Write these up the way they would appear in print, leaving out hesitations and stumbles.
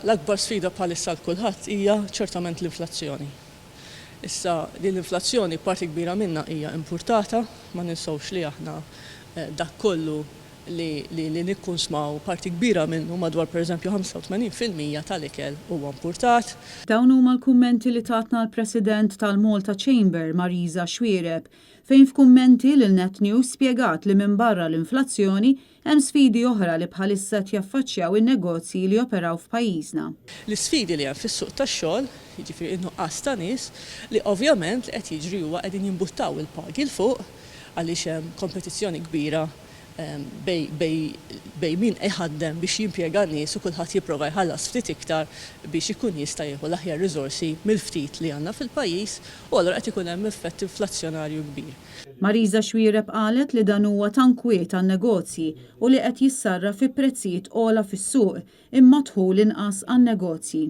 L-akbar sfida bħalissa l-kulħadd hija ċertament l-inflazzjoni. Issa din l-inflazzjoni parti kbira minnha hija importata, ma ninsewx li aħna dak kollu li nikkonsmaw parti kbira minnu madwar pereżempju 85% tal-ikel huwa importat. Dawn huma l-kummenti li tatna l-President tal-Malta Chamber Marisa Xwiereb fejn f'kummenti lil Net News spjegat li minn barra l-inflazzjoni hemm sfidi oħra li bħalissa jaffaċċjaw in-negozji li operaw f'pajjiżna. L-isfidi li hemm fis-suq tax-xogħol, jiġifieri innuqqas ta' nies li ovvjament li qed jiġri huwa qegħdin jimbuttaw il-pagi l fuq għaliex hemm kompetizzjoni kbira bej min iħaddem biex jimpjega n-nies u kulħadd jipprova jħallas ftit iktar biex ikun jista' jieħu l-aħjar riżorsi mill-ftit li għandna fil-pajjiż u allura qed ikun hemm effett inflazzjonarju kbir. Marisa Xwiereb qalet li dan huwa tankwiet għan-negozji u li qed jissarra fi prezzijiet ogħla fis-suq imma dħul inqas għan-negozji.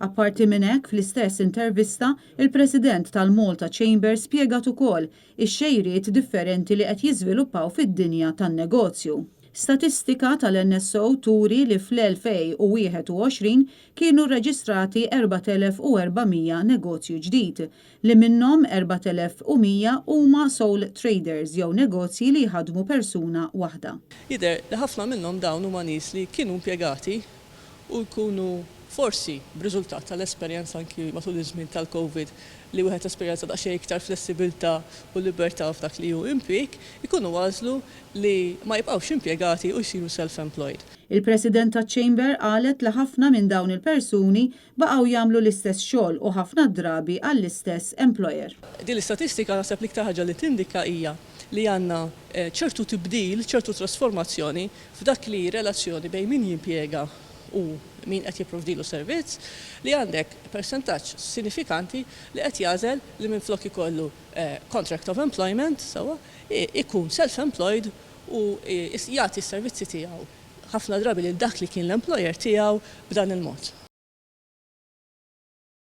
Apparti minn hekk fl-istess intervista, il-President tal-Malta Chamber spjegat ukoll ix-xejriet differenti li qed jiżviluppaw fid-dinja tan-negozju. Statistika tal-NSO turi li fl-2021 kienu rreġistrati 4,400 negozju ġdid, li minnhom 4,100 huma sole traders jew negozji li jħadmu persuna waħda. Jidher li ħafna minnhom dawn huma nies li kienu impjegati u jkunu forsi b'riżultat tal-esperjenza anki matul iż-żmien tal-COVID li wieħed esperjenza daqsxejn iktar flessibilità u libertà f'dak li hu impjieg, ikunu għażlu li ma jibqgħux impjegati u jsiru self-employed. Il-President taċ-Chamber qalet li ħafna minn dawn il-persuni baqgħu jagħmlu l-istess xogħol u ħafna drabi għall-istess employer. Din l-istatistika naħseb l-iktar ħaġa li tindika hija li għandna ċertu tibdil, ċertu trasformazzjoni f'dak li relazzjoni bejn min jimpjega u min qed jipprovdilu servizz li għandek persentaġġ sinifikanti li qed jażel li minflok ikollu contract of employment sewwa ikun self-employed u jagħti s-servizzi tiegħu ħafna drabi lil dak li kien l-employer tiegħu b'dan il-mod.